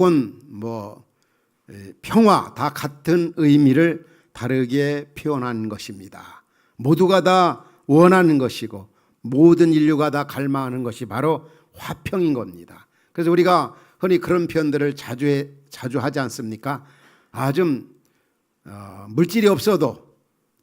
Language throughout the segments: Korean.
혹은 평화 다 같은 의미를 다르게 표현한 것입니다. 모두가 다 원하는 것이고 모든 인류가 다 갈망하는 것이 바로 화평인 겁니다. 그래서 우리가 흔히 그런 표현들을 자주 하지 않습니까? 좀 물질이 없어도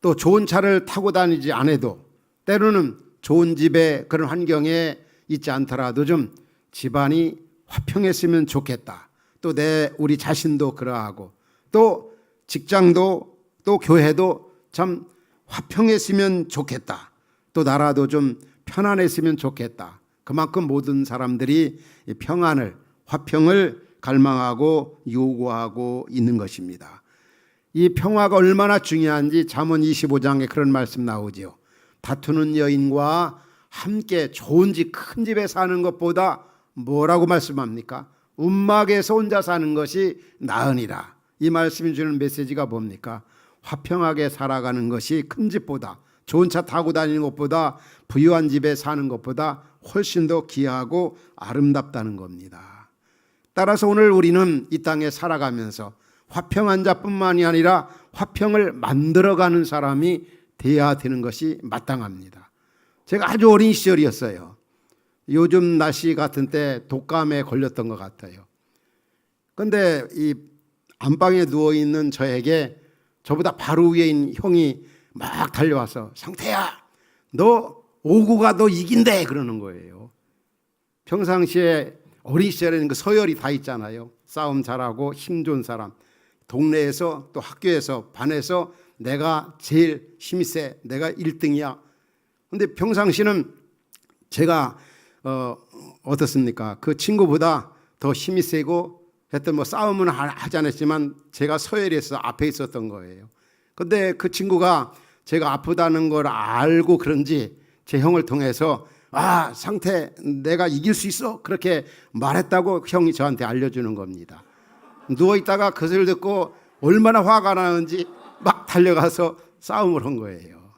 또 좋은 차를 타고 다니지 않아도 때로는 좋은 집에 그런 환경에 있지 않더라도 좀 집안이 화평했으면 좋겠다. 또 우리 자신도 그러하고 또 직장도 또 교회도 참 화평했으면 좋겠다. 또 나라도 좀 편안했으면 좋겠다. 그만큼 모든 사람들이 평안을, 화평을 갈망하고 요구하고 있는 것입니다. 이 평화가 얼마나 중요한지 잠언 25장에 그런 말씀 나오지요. 다투는 여인과 함께 좋은 집, 큰 집에 사는 것보다 뭐라고 말씀합니까? 움막에서 혼자 사는 것이 나으니라. 이 말씀이 주는 메시지가 뭡니까? 화평하게 살아가는 것이 큰 집보다, 좋은 차 타고 다니는 것보다, 부유한 집에 사는 것보다 훨씬 더 귀하고 아름답다는 겁니다. 따라서 오늘 우리는 이 땅에 살아가면서 화평한 자뿐만이 아니라 화평을 만들어가는 사람이 되어야 되는 것이 마땅합니다. 제가 아주 어린 시절이었어요. 요즘 날씨 같은 때 독감에 걸렸던 것 같아요. 그런데 이 안방에 누워있는 저에게 저보다 바로 위에 있는 형이 막 달려와서 상태야, 너 오구가 너 이긴대 그러는 거예요. 평상시에 어린 시절에는 그 서열이 다 있잖아요. 싸움 잘하고 힘 좋은 사람, 동네에서 또 학교에서 반에서 내가 제일 힘이 세, 내가 1등이야. 그런데 평상시는 제가 어떻습니까? 그 친구보다 더 힘이 세고 하여튼 싸움은 하지 않았지만 제가 서열에서 앞에 있었던 거예요. 그런데 그 친구가 제가 아프다는 걸 알고 그런지 제 형을 통해서 상태 내가 이길 수 있어 그렇게 말했다고 형이 저한테 알려주는 겁니다. 누워있다가 그 소리를 듣고 얼마나 화가 나는지 막 달려가서 싸움을 한 거예요.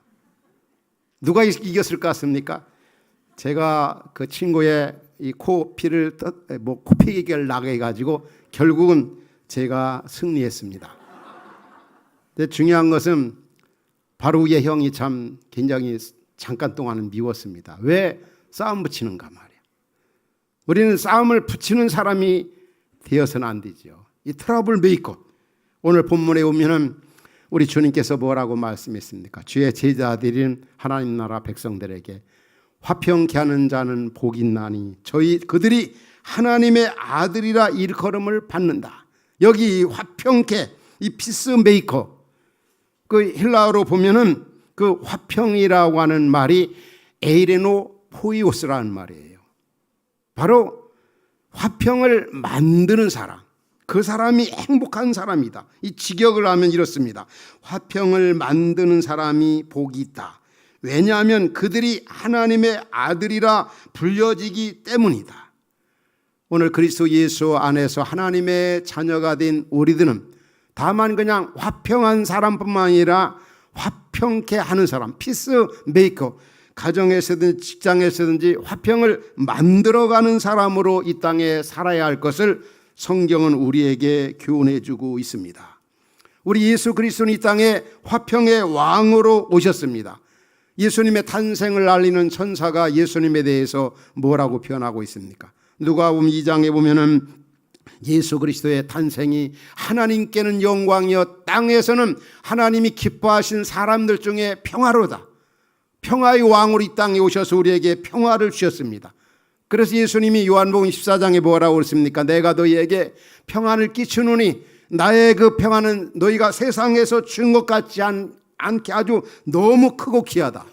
누가 이겼을 것 같습니까? 제가 그 친구의 이 코피를 코피기를 나게 해가지고 결국은 제가 승리했습니다. 근데 중요한 것은 바로 위에 형이 참 굉장히 잠깐 동안은 미웠습니다. 왜 싸움 붙이는가 말이야. 우리는 싸움을 붙이는 사람이 되어서는 안 되죠. 이 트러블 메이커. 오늘 본문에 오면은 우리 주님께서 뭐라고 말씀했습니까? 주의 제자들인 하나님 나라 백성들에게 화평케 하는 자는 복이 있나니 그들이 하나님의 아들이라 일컬음을 받는다. 여기 화평케, 이 피스메이커, 그 헬라어로 보면은 그 화평이라고 하는 말이 에이레노 포이오스라는 말이에요. 바로 화평을 만드는 사람, 그 사람이 행복한 사람이다. 이 직역을 하면 이렇습니다. 화평을 만드는 사람이 복이 있다. 왜냐하면 그들이 하나님의 아들이라 불려지기 때문이다. 오늘 그리스도 예수 안에서 하나님의 자녀가 된 우리들은 다만 그냥 화평한 사람뿐만 아니라 화평케 하는 사람, 피스메이커, 가정에서든지 직장에서든지 화평을 만들어가는 사람으로 이 땅에 살아야 할 것을 성경은 우리에게 교훈해 주고 있습니다. 우리 예수 그리스도는 이 땅에 화평의 왕으로 오셨습니다. 예수님의 탄생을 알리는 천사가 예수님에 대해서 뭐라고 표현하고 있습니까? 누가복음 2장에 보면은 예수 그리스도의 탄생이 하나님께는 영광이요 땅에서는 하나님이 기뻐하신 사람들 중에 평화로다. 평화의 왕으로 이 땅에 오셔서 우리에게 평화를 주셨습니다. 그래서 예수님이 요한복음 14장에 뭐라고 그랬습니까? 내가 너희에게 평안을 끼치노니 나의 그 평안은 너희가 세상에서 준 것 같지 않게 아주 너무 크고 귀하다.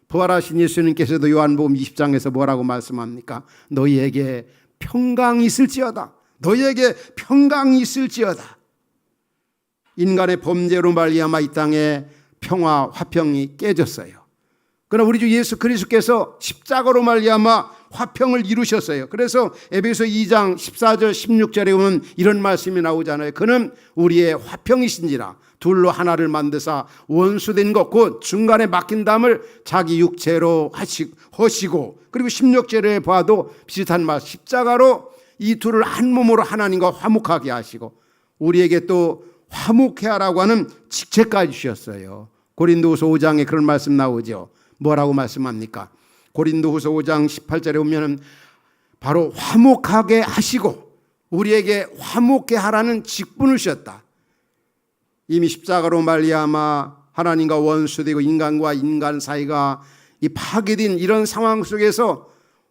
부활하신 예수님께서도 요한복음 20장에서 뭐라고 말씀합니까? 너희에게 평강이 있을지어다. 너희에게 평강이 있을지어다. 인간의 범죄로 말미암아 이 땅에 평화, 화평이 깨졌어요. 그러나 우리 주 예수 그리스도께서 십자가로 말미암아 화평을 이루셨어요. 그래서 에베소 2장 14절 16절에 보면 이런 말씀이 나오잖아요. 그는 우리의 화평이신지라 둘로 하나를 만드사 원수된 것 곧 중간에 막힌 담을 자기 육체로 하시고 그리고 16절에 봐도 비슷한 말 십자가로 이 둘을 한 몸으로 하나님과 화목하게 하시고 우리에게 또 화목해 하라고 하는 직책까지 주셨어요. 고린도후서 5장에 그런 말씀 나오죠. 뭐라고 말씀합니까? 고린도후서 5장 18절에 보면 바로 화목하게 하시고 우리에게 화목해 하라는 직분을 주셨다. 이미 십자가로 말미암아 하나님과 원수되고 인간과 인간 사이가 이 파괴된 이런 상황 속에서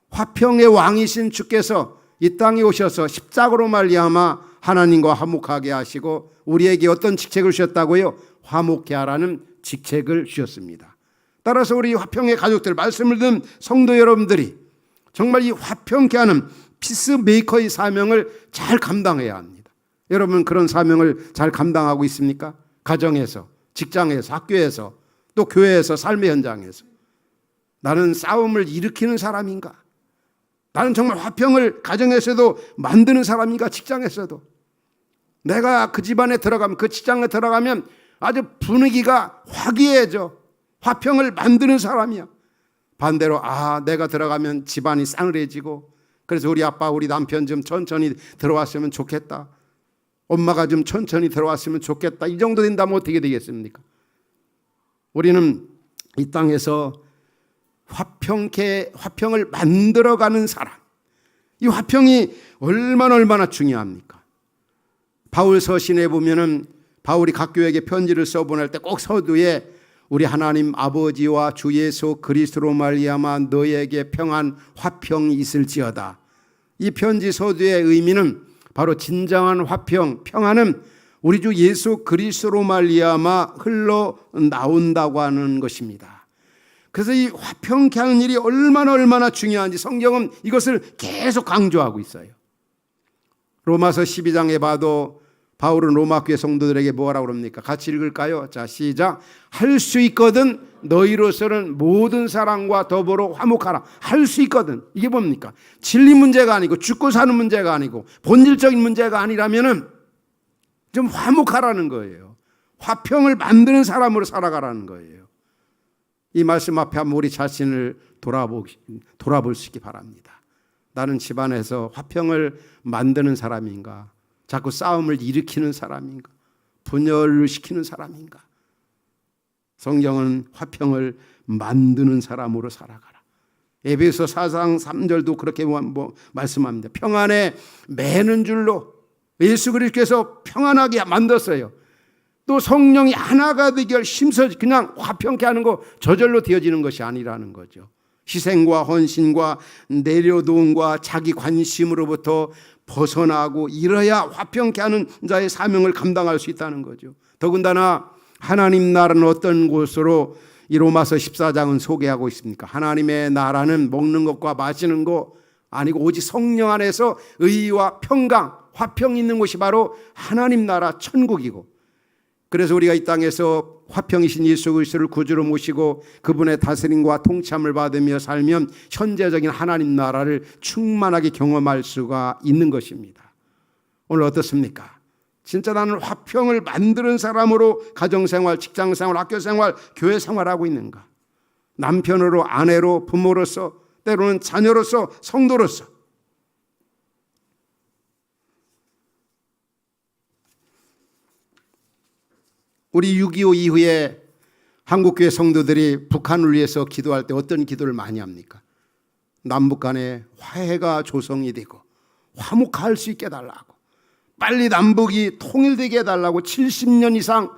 화평의 왕이신 주께서 이 땅에 오셔서 십자가로 말미암아 하나님과 화목하게 하시고 우리에게 어떤 직책을 주셨다고요? 화목케 하라는 직책을 주셨습니다. 따라서 우리 화평의 가족들, 말씀을 듣는 성도 여러분들이 정말 이 화평케 하는 피스메이커의 사명을 잘 감당해야 합니다. 여러분 그런 사명을 잘 감당하고 있습니까? 가정에서, 직장에서, 학교에서, 또 교회에서, 삶의 현장에서. 나는 싸움을 일으키는 사람인가? 나는 정말 화평을 가정에서도 만드는 사람인가? 직장에서도. 내가 그 집안에 들어가면, 그 직장에 들어가면 아주 분위기가 화기애애져. 화평을 만드는 사람이야. 반대로 내가 들어가면 집안이 싸늘해지고 그래서 우리 아빠, 우리 남편 좀 천천히 들어왔으면 좋겠다. 엄마가 좀 천천히 들어왔으면 좋겠다. 이 정도 된다면 어떻게 되겠습니까? 우리는 이 땅에서 화평을 만들어가는 사람. 이 화평이 얼마나 중요합니까? 바울 서신에 보면은 바울이 각 교회에게 편지를 써보낼 때 꼭 서두에 우리 하나님 아버지와 주 예수 그리스도로 말미암아 너에게 평안 화평이 있을지어다. 이 편지 서두의 의미는 바로 진정한 화평, 평안은 우리 주 예수 그리스도로 말미암아 흘러나온다고 하는 것입니다. 그래서 이 화평케 하는 일이 얼마나 중요한지 성경은 이것을 계속 강조하고 있어요. 로마서 12장에 봐도 바울은 로마 교회 성도들에게 뭐라고 그럽니까? 같이 읽을까요? 자, 시작. 할 수 있거든 너희로서는 모든 사람과 더불어 화목하라. 할 수 있거든. 이게 뭡니까? 진리 문제가 아니고 죽고 사는 문제가 아니고 본질적인 문제가 아니라면은 좀 화목하라는 거예요. 화평을 만드는 사람으로 살아가라는 거예요. 이 말씀 앞에 한번 우리 자신을 돌아볼 수 있기 바랍니다. 나는 집안에서 화평을 만드는 사람인가? 자꾸 싸움을 일으키는 사람인가? 분열을 시키는 사람인가? 성경은 화평을 만드는 사람으로 살아가라. 에베소 4장 3절도 그렇게 말씀합니다. 평안에 매는 줄로 예수 그리스도께서 평안하게 만들었어요. 또 성령이 하나가 되길 힘써 그냥 화평케 하는 거 저절로 되어지는 것이 아니라는 거죠. 희생과 헌신과 내려놓음과 자기 관심으로부터 벗어나고 이래야 화평케 하는 자의 사명을 감당할 수 있다는 거죠. 더군다나 하나님 나라는 어떤 곳으로 이 로마서 14장은 소개하고 있습니까? 하나님의 나라는 먹는 것과 마시는 것 아니고 오직 성령 안에서 의와 평강, 화평이 있는 곳이 바로 하나님 나라 천국이고, 그래서 우리가 이 땅에서 화평이신 예수 그리스도를 구주로 모시고 그분의 다스림과 통참을 받으며 살면 현재적인 하나님 나라를 충만하게 경험할 수가 있는 것입니다. 오늘 어떻습니까? 진짜 나는 화평을 만드는 사람으로 가정생활, 직장생활, 학교생활, 교회생활하고 있는가? 남편으로, 아내로, 부모로서, 때로는 자녀로서, 성도로서. 우리 6.25 이후에 한국교회 성도들이 북한을 위해서 기도할 때 어떤 기도를 많이 합니까? 남북 간에 화해가 조성이 되고 화목할 수 있게 해달라고, 빨리 남북이 통일되게 해달라고 70년 이상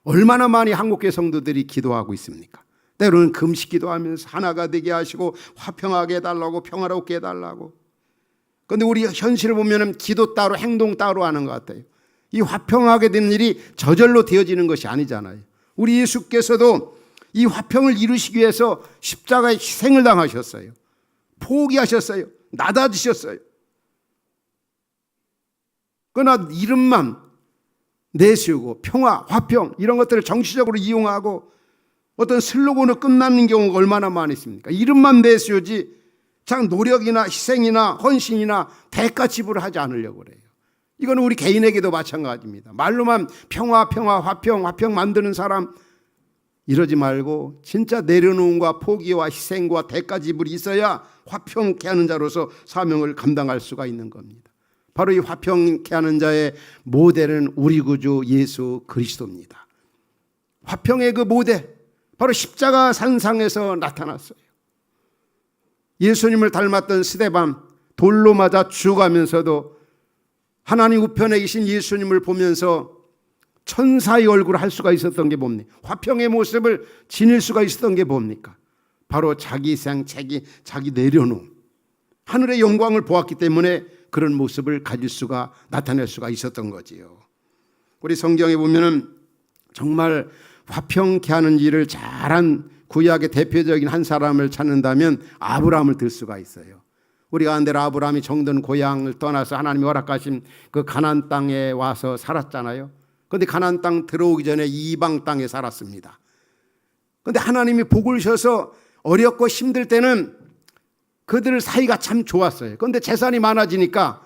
얼마나 많이 한국교회 성도들이 기도하고 있습니까? 때로는 금식 기도하면서 하나가 되게 하시고 화평하게 해달라고, 평화롭게 해달라고. 그런데 우리 현실을 보면 기도 따로 행동 따로 하는 것 같아요. 이 화평하게 되는 일이 저절로 되어지는 것이 아니잖아요. 우리 예수께서도 이 화평을 이루시기 위해서 십자가의 희생을 당하셨어요. 포기하셨어요. 낮아지셨어요. 그러나 이름만 내세우고 평화, 화평 이런 것들을 정치적으로 이용하고 어떤 슬로건으로 끝나는 경우가 얼마나 많이 있습니까? 이름만 내세우지 참 노력이나 희생이나 헌신이나 대가 지불을 하지 않으려고 그래요. 이거는 우리 개인에게도 마찬가지입니다. 말로만 평화, 화평 만드는 사람, 이러지 말고 진짜 내려놓음과 포기와 희생과 대가 지불이 있어야 화평케 하는 자로서 사명을 감당할 수가 있는 겁니다. 바로 이 화평케 하는 자의 모델은 우리 구주 예수 그리스도입니다. 화평의 그 모델, 바로 십자가 산상에서 나타났어요. 예수님을 닮았던 스데반, 돌로 맞아 죽어가면서도 하나님 우편에 계신 예수님을 보면서 천사의 얼굴을 할 수가 있었던 게 뭡니까? 화평의 모습을 지닐 수가 있었던 게 뭡니까? 바로 자기 희생, 자기 내려놓음, 하늘의 영광을 보았기 때문에 그런 모습을 가질 수가, 나타낼 수가 있었던 거지요. 우리 성경에 보면은 정말 화평케 하는 일을 잘한 구약의 대표적인 한 사람을 찾는다면 아브라함을 들 수가 있어요. 우리가 안 대로 아브라함이 정든 고향을 떠나서 하나님이 허락하신 그 가나안 땅에 와서 살았잖아요. 그런데 가나안 땅 들어오기 전에 이방 땅에 살았습니다. 그런데 하나님이 복을 주셔서 어렵고 힘들 때는 그들 사이가 참 좋았어요. 그런데 재산이 많아지니까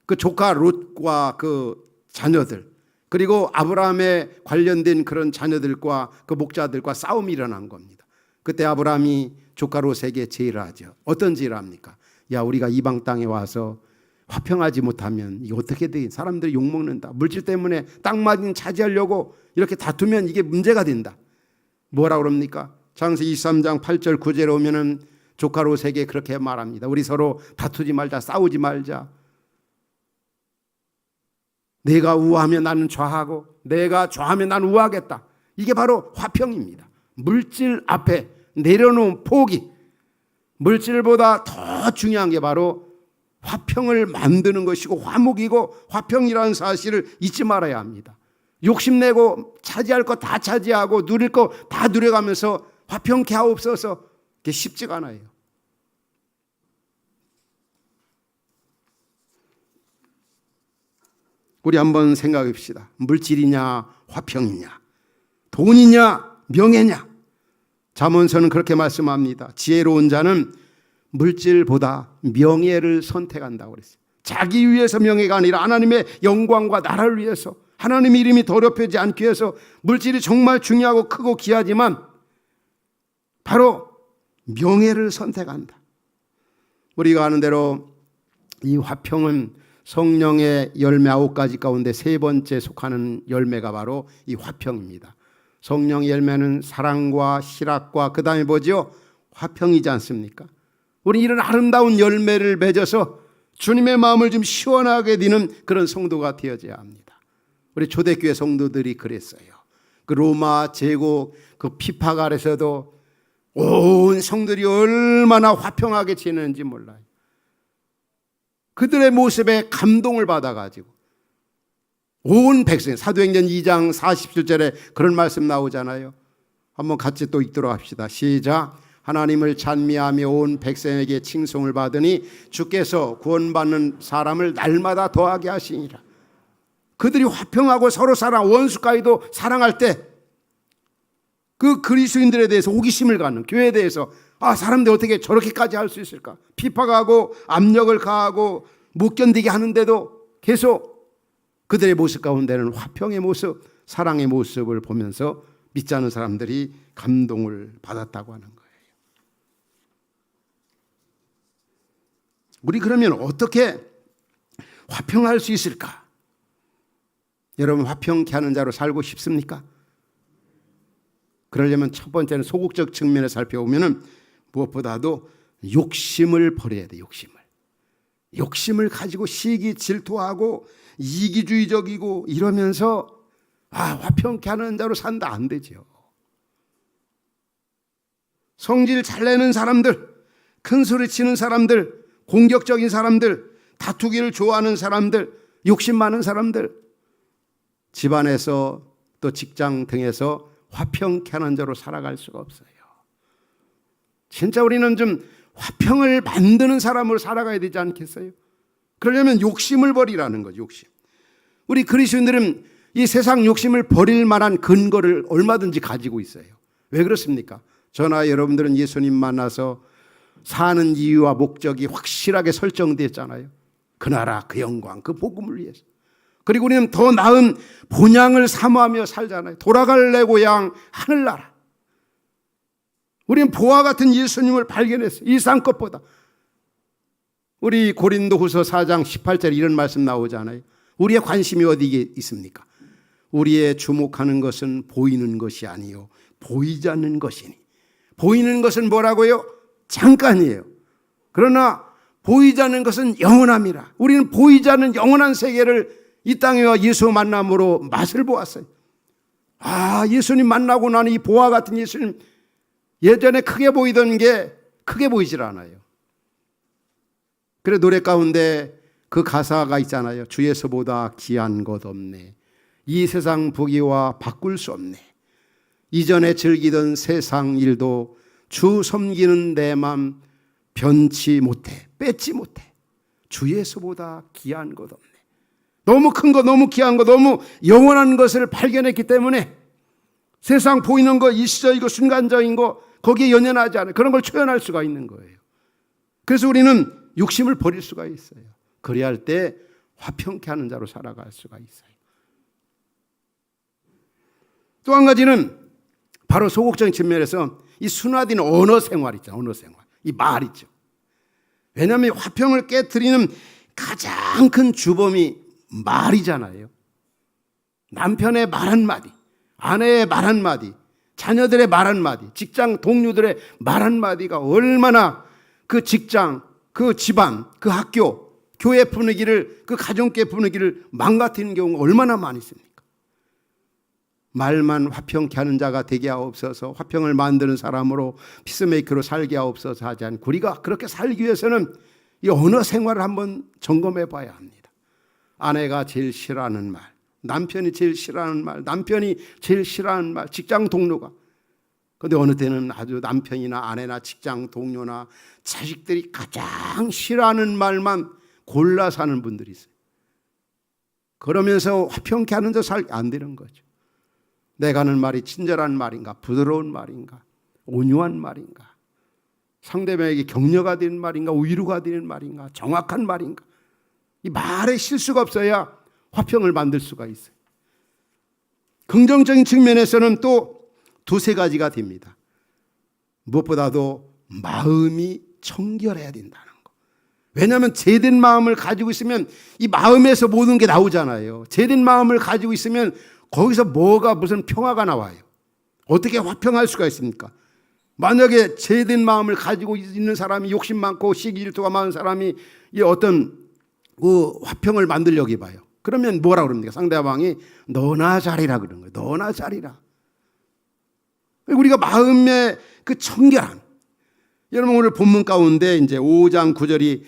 그 조카 롯과 그 자녀들, 그리고 아브라함에 관련된 그런 자녀들과 그 목자들과 싸움이 일어난 겁니다. 그때 아브라함이 조카 롯에게 제의를 하죠. 어떤 제의를 합니까? 야, 우리가 이방 땅에 와서 화평하지 못하면 이게 어떻게 돼? 사람들이 욕먹는다. 물질 때문에 땅마진 차지하려고 이렇게 다투면 이게 문제가 된다. 뭐라고 그럽니까? 창세기 23장 8절 9절에 오면은 조카 롯에게 그렇게 말합니다. 우리 서로 다투지 말자, 싸우지 말자. 내가 우하면 나는 좌하고 내가 좌하면 나는 우하겠다. 이게 바로 화평입니다. 물질 앞에 내려놓은 포기, 물질보다 더 중요한 게 바로 화평을 만드는 것이고 화목이고 화평이라는 사실을 잊지 말아야 합니다. 욕심내고 차지할 거 다 차지하고 누릴 거 다 누려가면서 화평케 하옵소서, 그게 쉽지가 않아요. 우리 한번 생각해 봅시다. 물질이냐 화평이냐, 돈이냐 명예냐. 잠언서는 그렇게 말씀합니다. 지혜로운 자는 물질보다 명예를 선택한다고 그랬어요. 자기 위해서 명예가 아니라 하나님의 영광과 나라를 위해서, 하나님의 이름이 더럽혀지지 않기 위해서. 물질이 정말 중요하고 크고 귀하지만 바로 명예를 선택한다. 우리가 아는 대로 이 화평은 성령의 열매 9가지 가운데 세 번째 속하는 열매가 바로 이 화평입니다. 성령의 열매는 사랑과 실학과 그 다음에 뭐죠? 화평이지 않습니까? 우리 이런 아름다운 열매를 맺어서 주님의 마음을 좀 시원하게 되는 그런 성도가 되어져야 합니다. 우리 초대교회 성도들이 그랬어요. 그 로마 제국 그 피팍 아래서도 온 성들이 얼마나 화평하게 지내는지 몰라요. 그들의 모습에 감동을 받아가지고 온 백성, 사도행전 2장 47절에 그런 말씀 나오잖아요. 한번 같이 또 읽도록 합시다. 시작. 하나님을 찬미하며 온 백성에게 칭송을 받으니 주께서 구원받는 사람을 날마다 더하게 하시니라. 그들이 화평하고 서로 사랑, 원수까지도 사랑할 때 그 그리스도인들에 대해서 호기심을 갖는, 교회에 대해서 사람들이 어떻게 저렇게까지 할 수 있을까? 핍박하고 압력을 가하고 못 견디게 하는데도 계속 그들의 모습 가운데는 화평의 모습, 사랑의 모습을 보면서 믿지 않은 사람들이 감동을 받았다고 하는 거예요. 우리 그러면 어떻게 화평할 수 있을까? 여러분, 화평케 하는 자로 살고 싶습니까? 그러려면 첫 번째는 소극적 측면을 살펴보면 무엇보다도 욕심을 버려야 돼. 욕심을 가지고 시기 질투하고 이기주의적이고 이러면서 화평케 하는 자로 산다, 안 되죠. 성질 잘 내는 사람들, 큰 소리 치는 사람들, 공격적인 사람들, 다투기를 좋아하는 사람들, 욕심 많은 사람들, 집안에서 또 직장 등에서 화평케 하는 자로 살아갈 수가 없어요. 진짜 우리는 좀 화평을 만드는 사람으로 살아가야 되지 않겠어요? 그러려면 욕심을 버리라는 거죠. 욕심. 우리 그리스도인들은 이 세상 욕심을 버릴 만한 근거를 얼마든지 가지고 있어요. 왜 그렇습니까? 저나 여러분들은 예수님 만나서 사는 이유와 목적이 확실하게 설정되었잖아요. 그 나라, 그 영광, 그 복음을 위해서. 그리고 우리는 더 나은 본향을 사모하며 살잖아요. 돌아갈 내 고향 하늘나라. 우리는 보화 같은 예수님을 발견했어요. 이 산 것보다. 우리 고린도후서 4장 18절에 이런 말씀 나오잖아요. 우리의 관심이 어디에 있습니까? 우리의 주목하는 것은 보이는 것이 아니요 보이지 않는 것이니. 보이는 것은 뭐라고요? 잠깐이에요. 그러나 보이지 않는 것은 영원함이라. 우리는 보이지 않는 영원한 세계를 이 땅에 와 예수 만남으로 맛을 보았어요. 예수님 만나고 나는 이 보화 같은 예수님, 예전에 크게 보이던 게 크게 보이질 않아요. 그래 노래 가운데 그 가사가 있잖아요. 주에서보다 귀한 것 없네. 이 세상 부귀와 바꿀 수 없네. 이전에 즐기던 세상 일도 주 섬기는 내 맘 변치 못해, 뺏지 못해. 주에서보다 귀한 것 없네. 너무 큰 거, 너무 귀한 거, 너무 영원한 것을 발견했기 때문에 세상 보이는 거, 일시적이고 순간적인 거 거기에 연연하지 않아요. 그런 걸 초연할 수가 있는 거예요. 그래서 우리는 욕심을 버릴 수가 있어요. 그래야 할 때 화평케 하는 자로 살아갈 수가 있어요. 또 한 가지는 바로 소극적인 측면에서 이 순화된 언어 생활 있죠. 언어 생활. 이 말 있죠. 왜냐하면 화평을 깨트리는 가장 큰 주범이 말이잖아요. 남편의 말 한마디, 아내의 말 한마디, 자녀들의 말 한마디, 직장 동료들의 말 한마디가 얼마나 그 직장, 그 집안, 그 학교, 교회 분위기를, 그 가정계 분위기를 망가뜨리는 경우가 얼마나 많이 있습니까? 말만 화평케 하는 자가 되게 하옵소서, 화평을 만드는 사람으로 피스메이커로 살게 하옵소서 하지 않고 우리가 그렇게 살기 위해서는 이 언어 생활을 한번 점검해 봐야 합니다. 아내가 제일 싫어하는 말, 남편이 제일 싫어하는 말, 남편이 제일 싫어하는 말, 직장 동료가. 그런데 어느 때는 아주 남편이나 아내나 직장 동료나 자식들이 가장 싫어하는 말만 골라 사는 분들이 있어요. 그러면서 화평케 하는 자 살기 안 되는 거죠. 내가 하는 말이 친절한 말인가, 부드러운 말인가, 온유한 말인가, 상대방에게 격려가 되는 말인가, 위로가 되는 말인가, 정확한 말인가. 이 말에 실수가 없어야 화평을 만들 수가 있어요. 긍정적인 측면에서는 또 두세 가지가 됩니다. 무엇보다도 마음이 청결해야 된다는 거. 왜냐하면 죄된 마음을 가지고 있으면 이 마음에서 모든 게 나오잖아요. 죄된 마음을 가지고 있으면 거기서 뭐가 무슨 평화가 나와요. 어떻게 화평할 수가 있습니까? 만약에 죄된 마음을 가지고 있는 사람이 욕심 많고 시기 질투가 많은 사람이 이 어떤 그 화평을 만들려고 해봐요. 그러면 뭐라 그럽니까? 상대방이 너나 잘이라 그러는 거예요. 너나 잘이라. 우리가 마음의 그 청결함. 여러분 오늘 본문 가운데 이제 5장 9절이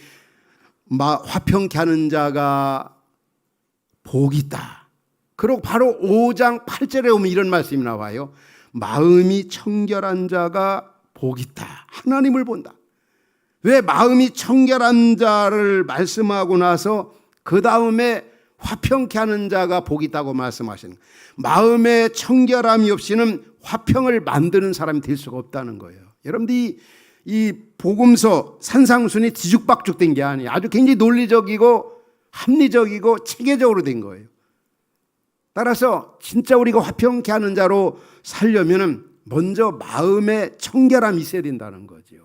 화평케 하는 자가 복이 있다. 그리고 바로 5장 8절에 오면 이런 말씀이 나와요. 마음이 청결한 자가 복이 있다. 하나님을 본다. 왜 마음이 청결한 자를 말씀하고 나서 그 다음에 화평케 하는 자가 복이 있다고 말씀하시는 거예요. 마음의 청결함이 없이는 화평을 만드는 사람이 될 수가 없다는 거예요. 여러분들이 이 복음서 산상순이 뒤죽박죽된 게 아니에요. 아주 굉장히 논리적이고 합리적이고 체계적으로 된 거예요. 따라서 진짜 우리가 화평케 하는 자로 살려면 먼저 마음의 청결함이 있어야 된다는 거죠.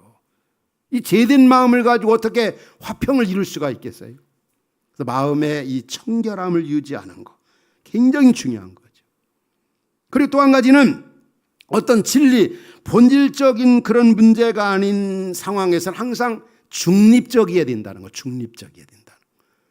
이 죄된 마음을 가지고 어떻게 화평을 이룰 수가 있겠어요? 그래서 마음의 이 청결함을 유지하는 거 굉장히 중요한 거죠. 그리고 또 한 가지는 어떤 진리, 본질적인 그런 문제가 아닌 상황에서는 항상 중립적이어야 된다는 거. 중립적이어야 된다는 거.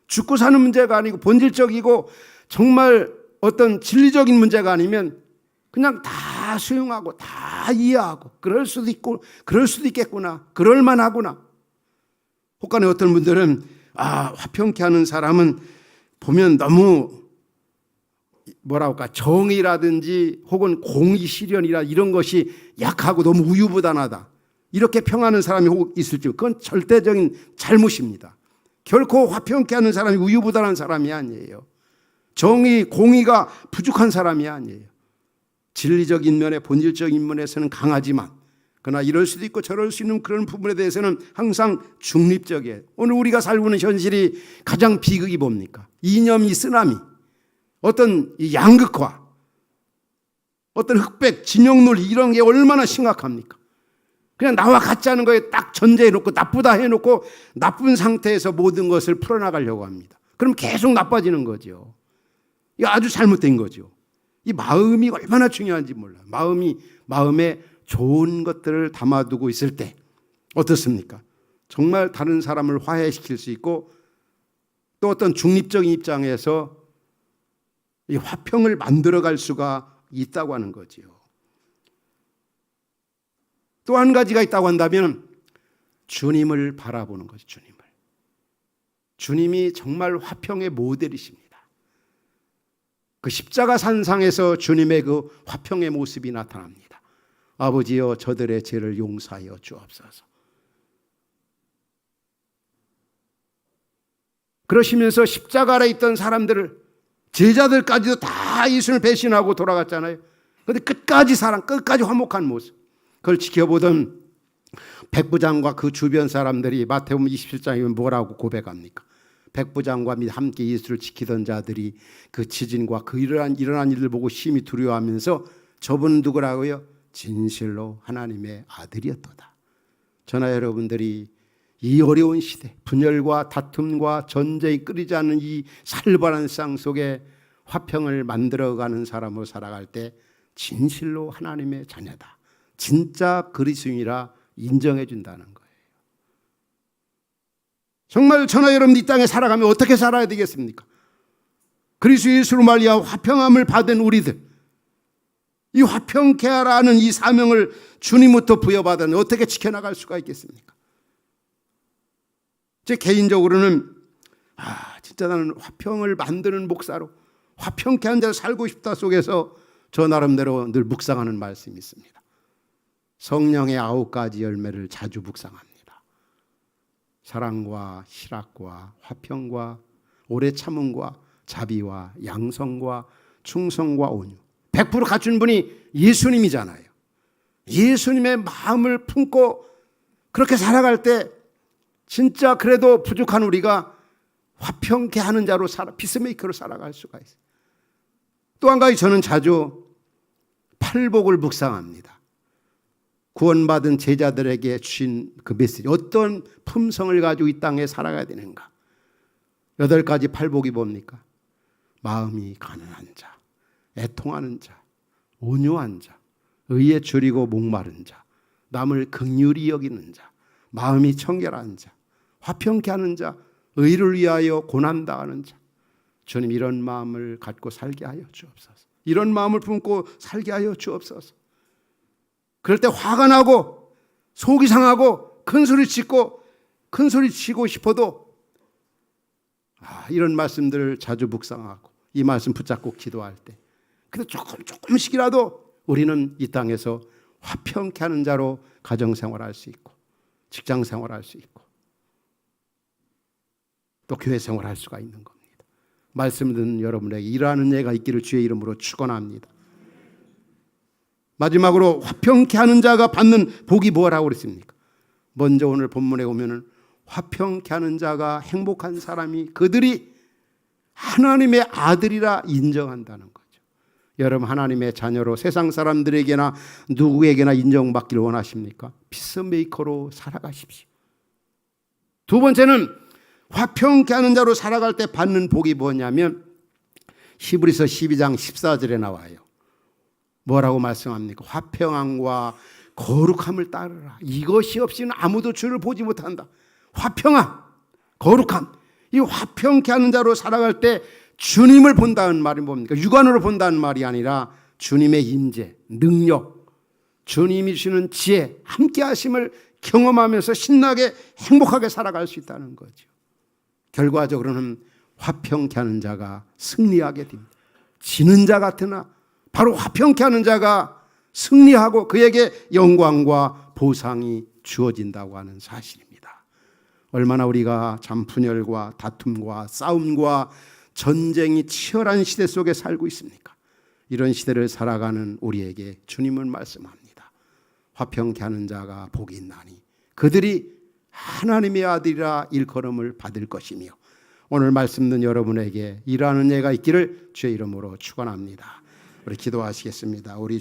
죽고 사는 문제가 아니고 본질적이고 정말 어떤 진리적인 문제가 아니면 그냥 다 수용하고 다 이해하고 그럴 수도 있고 그럴 수도 있겠구나, 그럴 만하구나. 혹간에 어떤 분들은 화평케 하는 사람은 보면 너무 뭐라 할까 정의라든지 혹은 공의 실현이라 이런 것이 약하고 너무 우유부단하다 이렇게 평하는 사람이 있을지 그건 절대적인 잘못입니다. 결코 화평케 하는 사람이 우유부단한 사람이 아니에요. 정의, 공의가 부족한 사람이 아니에요. 진리적인 면에 본질적인 면에서는 강하지만 그러나 이럴 수도 있고 저럴 수 있는 그런 부분에 대해서는 항상 중립적이에요. 오늘 우리가 살고 있는 현실이 가장 비극이 뭡니까? 이념이 쓰나미, 어떤 양극화, 어떤 흑백, 진영 논리 이런 게 얼마나 심각합니까? 그냥 나와 같지 않은 거에 딱 전제해놓고 나쁘다 해놓고 나쁜 상태에서 모든 것을 풀어나가려고 합니다. 그럼 계속 나빠지는 거죠. 이거 아주 잘못된 거죠. 이 마음이 얼마나 중요한지 몰라요. 마음에 좋은 것들을 담아두고 있을 때 어떻습니까? 정말 다른 사람을 화해시킬 수 있고 또 어떤 중립적인 입장에서 이 화평을 만들어갈 수가 있다고 하는 거지요. 또 한 가지가 있다고 한다면 주님을 바라보는 거죠. 주님이 정말 화평의 모델이십니다. 그 십자가 산상에서 주님의 그 화평의 모습이 나타납니다. 아버지여 저들의 죄를 용서하여 주옵소서. 그러시면서 십자가 아래 있던 사람들을 제자들까지도 다 예수를 배신하고 돌아갔잖아요. 그런데 끝까지 끝까지 화목한 모습. 그걸 지켜보던 백부장과 그 주변 사람들이 마태복음 27장이면 뭐라고 고백합니까? 백부장과 함께 예수를 지키던 자들이 그 지진과 그 일어난 일을 보고 심히 두려워하면서 저분은 누구라고요? 진실로 하나님의 아들이었도다. 저나 여러분들이 이 어려운 시대, 분열과 다툼과 전쟁이 끊이지 않는 이 살벌한 세상 속에 화평을 만들어가는 사람으로 살아갈 때 진실로 하나님의 자녀다. 진짜 그리스도인이라 인정해 준다는 거예요. 정말 저나 여러분 이 땅에 살아가면 어떻게 살아야 되겠습니까? 그리스도 예수로 말미암아 화평함을 받은 우리들, 이 화평케 하라는 이 사명을 주님부터 부여받았는데 어떻게 지켜나갈 수가 있겠습니까? 제 개인적으로는 진짜 나는 화평을 만드는 목사로 화평케 한 자로 살고 싶다 속에서 저 나름대로 늘 묵상하는 말씀이 있습니다. 성령의 9가지 열매를 자주 묵상합니다. 사랑과 희락과 화평과 오래 참음과 자비와 양성과 충성과 온유. 100% 갖춘 분이 예수님이잖아요. 예수님의 마음을 품고 그렇게 살아갈 때 진짜 그래도 부족한 우리가 화평케 하는 자로 피스메이커로 살아갈 수가 있어요. 또 한 가지 저는 자주 팔복을 묵상합니다. 구원받은 제자들에게 주신 그 메시지, 어떤 품성을 가지고 이 땅에 살아가야 되는가. 8가지 팔복이 뭡니까? 마음이 가난한 자, 애통하는 자, 온유한 자, 의에 줄이고 목마른 자, 남을 긍휼히 여기는 자, 마음이 청결한 자, 화평케 하는 자, 의를 위하여 고난당하는 자. 주님 이런 마음을 갖고 살게 하여 주옵소서. 이런 마음을 품고 살게 하여 주옵소서. 그럴 때 화가 나고 속이 상하고 큰소리 치고 싶어도 이런 말씀들을 자주 묵상하고 이 말씀 붙잡고 기도할 때 그래도 조금씩이라도 우리는 이 땅에서 화평케 하는 자로 가정생활할 수 있고 직장생활할 수 있고 또 교회생활할 수가 있는 겁니다. 말씀 듣는 여러분에게 일하는 예가 있기를 주의 이름으로 축원합니다. 마지막으로 화평케 하는 자가 받는 복이 뭐라고 그랬습니까? 먼저 오늘 본문에 보면은 화평케 하는 자가 행복한 사람이 그들이 하나님의 아들이라 인정한다는 거죠. 여러분 하나님의 자녀로 세상 사람들에게나 누구에게나 인정받기를 원하십니까? 피스메이커로 살아가십시오. 두 번째는 화평케 하는 자로 살아갈 때 받는 복이 뭐냐면 히브리서 12장 14절에 나와요. 뭐라고 말씀합니까? 화평함과 거룩함을 따르라. 이것이 없이는 아무도 주를 보지 못한다. 화평함, 거룩함. 이 화평케 하는 자로 살아갈 때 주님을 본다는 말이 뭡니까? 육안으로 본다는 말이 아니라 주님의 임재, 능력, 주님이 주시는 지혜, 함께 하심을 경험하면서 신나게 행복하게 살아갈 수 있다는 거죠. 결과적으로는 화평케 하는 자가 승리하게 됩니다. 지는 자 같으나 바로 화평케 하는 자가 승리하고 그에게 영광과 보상이 주어진다고 하는 사실입니다. 얼마나 우리가 잔분열과 다툼과 싸움과 전쟁이 치열한 시대 속에 살고 있습니까? 이런 시대를 살아가는 우리에게 주님은 말씀합니다. 화평케 하는 자가 복이 있나니 그들이 하나님의 아들이라 일컬음을 받을 것이며 오늘 말씀 듣는 여러분에게 일하는 예가 있기를 주의 이름으로 축원합니다. 우리 기도하시겠습니다. 우리